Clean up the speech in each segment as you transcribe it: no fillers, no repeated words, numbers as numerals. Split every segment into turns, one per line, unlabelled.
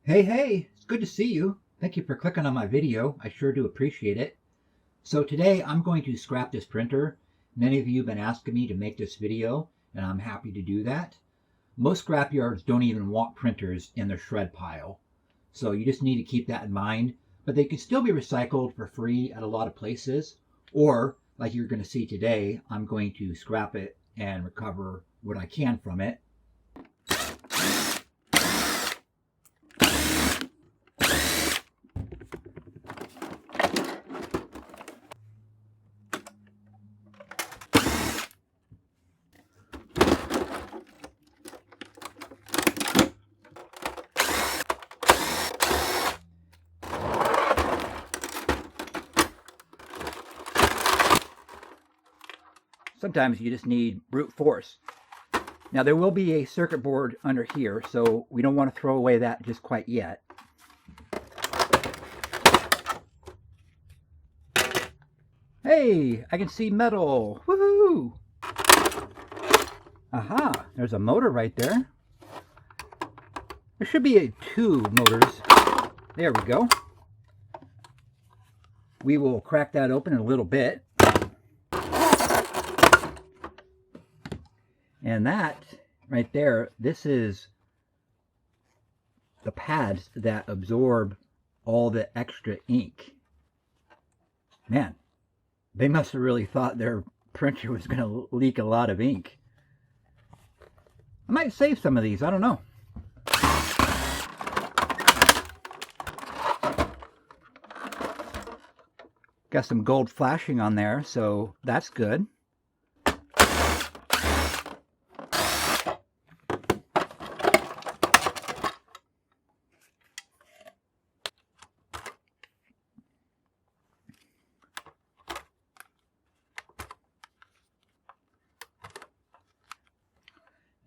Hey, it's good to see you. Thank you for clicking on my video. I sure do appreciate it. So today I'm going to scrap this printer. Many of you have been asking me to make this video, and I'm happy to do that. Most scrap yards don't even want printers in their shred pile. So you just need to keep that in mind. But they can still be recycled for free at a lot of places. Or, like you're going to see today, I'm going to scrap it and recover what I can from it. Sometimes you just need brute force. Now there will be a circuit board under here, so we don't want to throw away that just quite yet. Hey, I can see metal. Woohoo! Aha, there's a motor right there. There should be two motors. There we go. We will crack that open in a little bit. And that right there, this is the pads that absorb all the extra ink. Man, they must have really thought their printer was going to leak a lot of ink. I might save some of these, I don't know. Got some gold flashing on there, so that's good.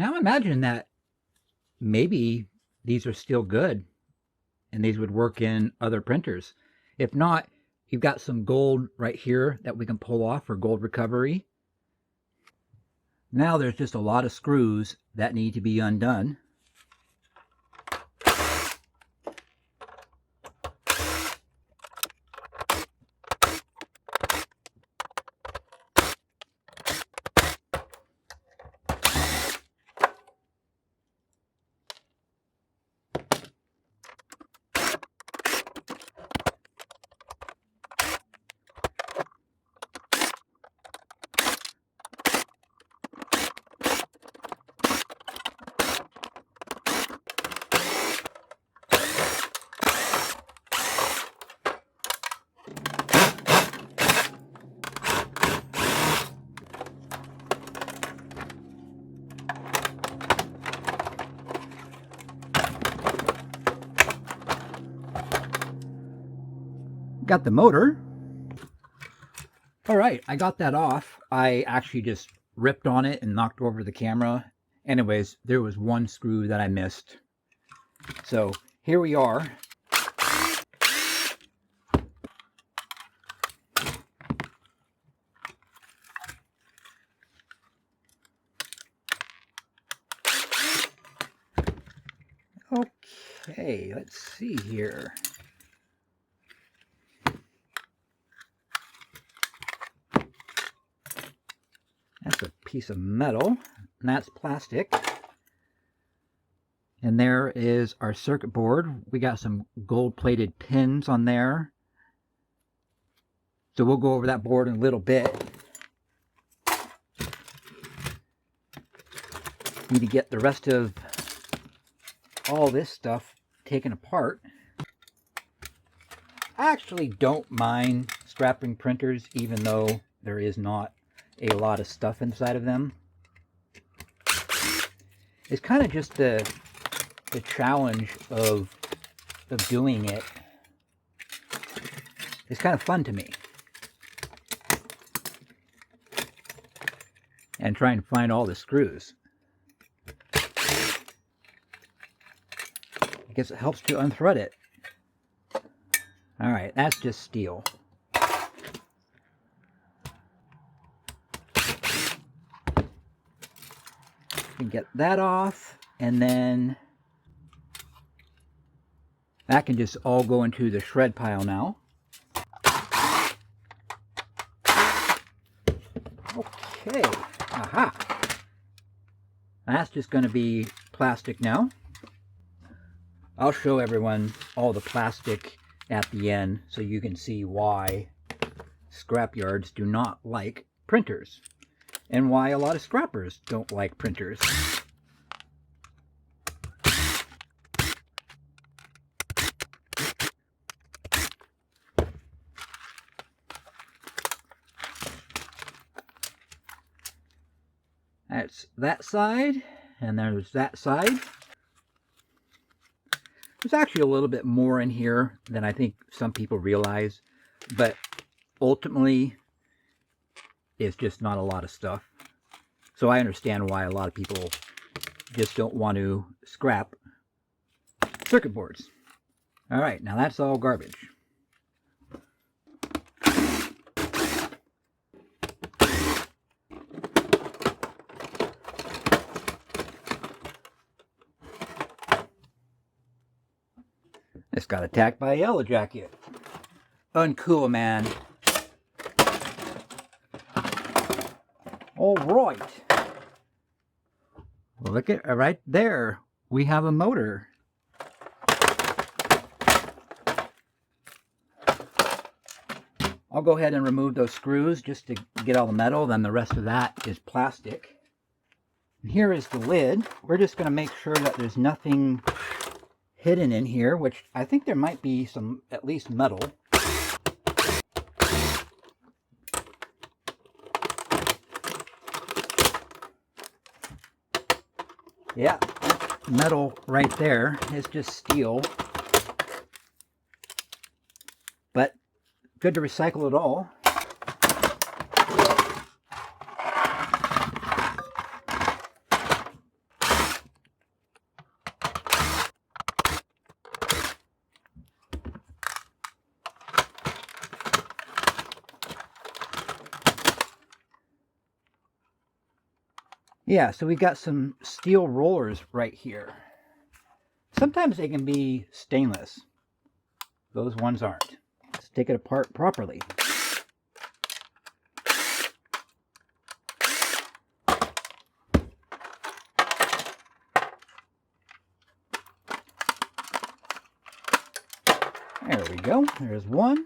Now imagine that maybe these are still good and these would work in other printers. If not, you've got some gold right here that we can pull off for gold recovery. Now there's just a lot of screws that need to be undone. Got the motor. All right, I got that off. I actually just ripped on it and knocked over the camera. Anyways, there was one screw that I missed. So here we are. Okay, let's see here. That's a piece of metal, and that's plastic. And there is our circuit board. We got some gold-plated pins on there. So we'll go over that board in a little bit. Need to get the rest of all this stuff taken apart. I actually don't mind scrapping printers, even though there is not a lot of stuff inside of them. It's kind of just the challenge of doing it. It's kind of fun to me. And trying to find all the screws. I guess it helps to unthread it. Alright, that's just steel. can get that off, and then That can just all go into the shred pile now. Okay, aha. That's just going to be plastic now. I'll show everyone all the plastic at the end so you can see why scrapyards do not like printers and why a lot of scrappers don't like printers. That's that side, and there's that side. There's actually a little bit more in here than I think some people realize, but ultimately, it's just not a lot of stuff. So I understand why a lot of people just don't want to scrap circuit boards. All right, now that's all garbage. This got attacked by a yellow jacket. Uncool, man. All right. Well, look at right there. We have a motor. I'll go ahead and remove those screws just to get all the metal. Then the rest of that is plastic. And here is the lid. We're just going to make sure that there's nothing hidden in here, which I think there might be some, at least metal. Yeah, metal right there is just steel. But good to recycle it all. Yeah, so we got some steel rollers right here. Sometimes they can be stainless. Those ones aren't. Let's take it apart properly. There we go. There's one.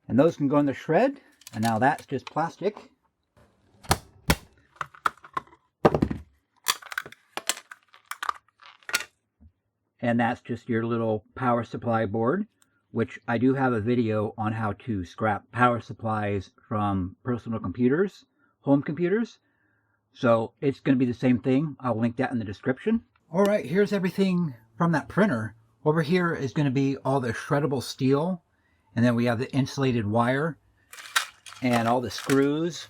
And those can go in the shred. And now that's just plastic. And that's just your little power supply board, which I do have a video on how to scrap power supplies from personal computers, home computers. So it's going to be the same thing. I'll link that in the description. All right, here's everything from that printer. Over here is going to be all the shreddable steel. And then we have the insulated wire and all the screws.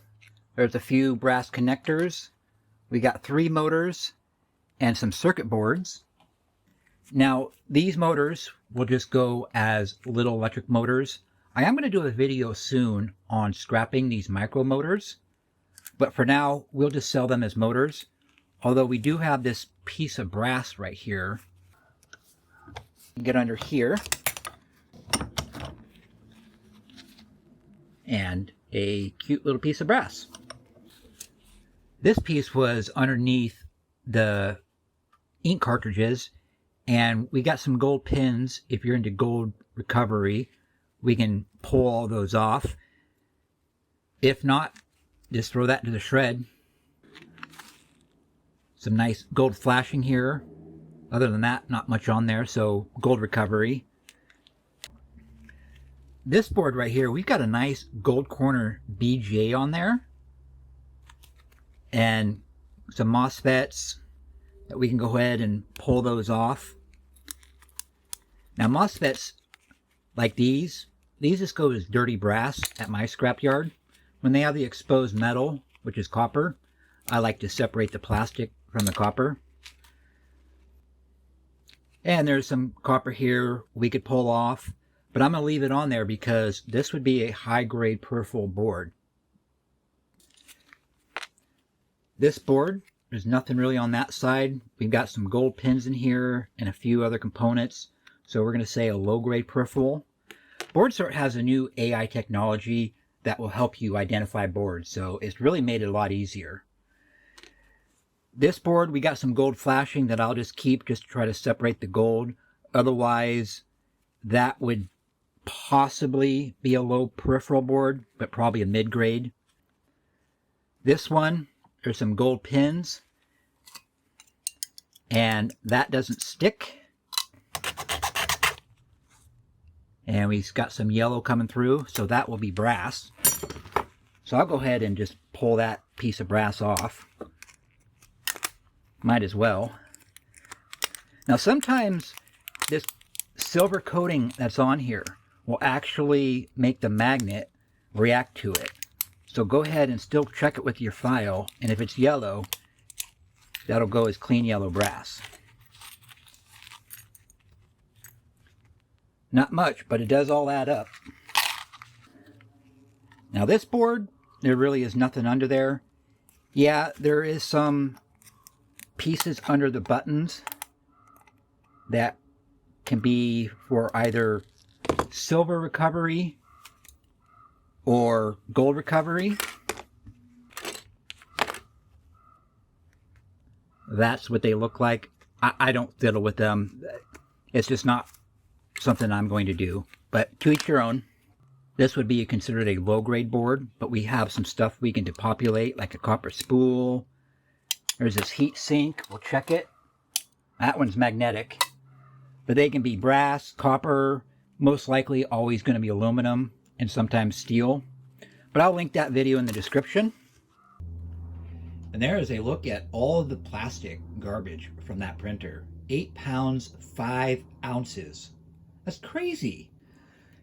There's a few brass connectors. We got 3 motors and some circuit boards. Now, these motors will just go as little electric motors. I am going to do a video soon on scrapping these micro motors. But for now, we'll just sell them as motors. Although we do have this piece of brass right here. Get under here. And a cute little piece of brass. This piece was underneath the ink cartridges, and we got some gold pins. If you're into gold recovery, we can pull all those off. If not, just throw that into the shred. Some nice gold flashing here. Other than that, not much on there, so gold recovery. This board right here, we've got a nice gold corner BGA on there. And some MOSFETs that we can go ahead and pull those off. Now MOSFETs like these just go as dirty brass at my scrapyard. When they have the exposed metal, which is copper, I like to separate the plastic from the copper. And there's some copper here we could pull off. But I'm going to leave it on there because this would be a high-grade peripheral board. This board, there's nothing really on that side. We've got some gold pins in here and a few other components. So we're going to say a low-grade peripheral. BoardSort has a new AI technology that will help you identify boards, so it's really made it a lot easier. This board, we got some gold flashing that I'll just keep just to try to separate the gold. Otherwise, that would possibly be a low peripheral board, but probably a mid-grade. This one, there's some gold pins, and that doesn't stick. And we've got some yellow coming through, so that will be brass. So I'll go ahead and just pull that piece of brass off. Might as well. Now sometimes this silver coating that's on here will actually make the magnet react to it. So go ahead and still check it with your file, and if it's yellow, that'll go as clean yellow brass. Not much, but it does all add up. Now this board, there really is nothing under there. Yeah, there is some pieces under the buttons that can be for either silver recovery or gold recovery. That's what they look like. I don't fiddle with them. It's just not something I'm going to do, but to each your own. This would be considered a low-grade board, but we have some stuff we can depopulate, like a copper spool. There's this heat sink. We'll check it. That one's magnetic, but they can be brass, copper, most likely always going to be aluminum, and sometimes steel. But I'll link that video in the description. And there is a look at all of the plastic garbage from that printer. 8 pounds, 5 ounces. That's crazy.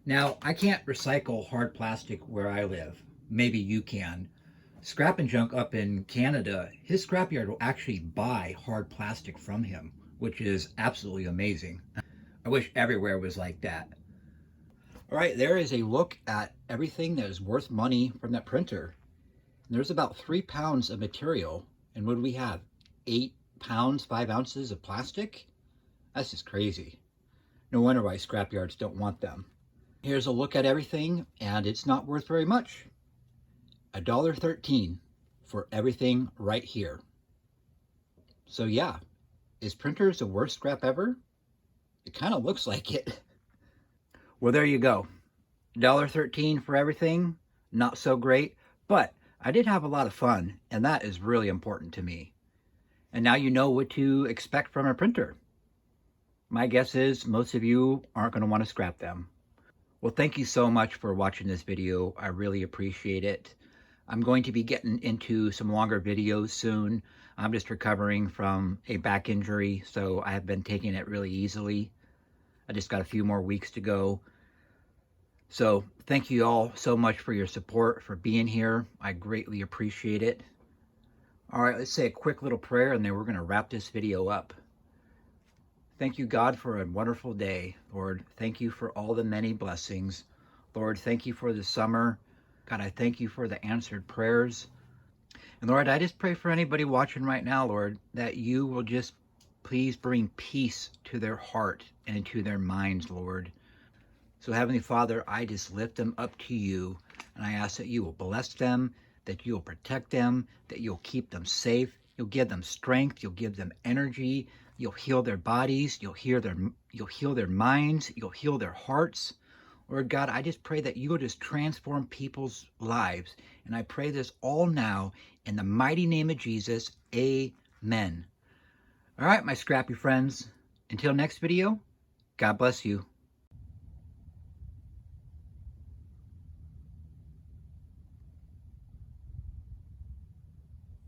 Now, I can't recycle hard plastic where I live. Maybe you can. Scrap and Junk up in Canada, his scrapyard will actually buy hard plastic from him, which is absolutely amazing. I wish everywhere was like that. All right, there is a look at everything that is worth money from that printer. There's about 3 pounds of material, and what do we have? 8 pounds, 5 ounces of plastic? That's just crazy. No wonder why scrapyards don't want them. Here's a look at everything, and it's not worth very much. $1.13 for everything right here. So yeah, is printers the worst scrap ever? It kind of looks like it. Well, there you go. $1.13 for everything, not so great, but I did have a lot of fun, and that is really important to me. And now you know what to expect from a printer. My guess is most of you aren't going to want to scrap them. Well, thank you so much for watching this video. I really appreciate it. I'm going to be getting into some longer videos soon. I'm just recovering from a back injury, so I have been taking it really easily. I just got a few more weeks to go. So thank you all so much for your support, for being here. I greatly appreciate it. All right, let's say a quick little prayer, and then we're going to wrap this video up. Thank you, God, for a wonderful day. Lord, thank you for all the many blessings. Lord, thank you for the summer. God, I thank you for the answered prayers. And Lord, I just pray for anybody watching right now, Lord, that you will just please bring peace to their heart and to their minds, Lord. So Heavenly Father, I just lift them up to you, and I ask that you will bless them, that you will protect them, that you'll keep them safe, you'll give them strength, you'll give them energy, you'll heal their bodies, you'll heal their minds, you'll heal their hearts. Lord God, I just pray that you will just transform people's lives. And I pray this all now in the mighty name of Jesus. Amen. All right, my scrappy friends. Until next video, God bless you.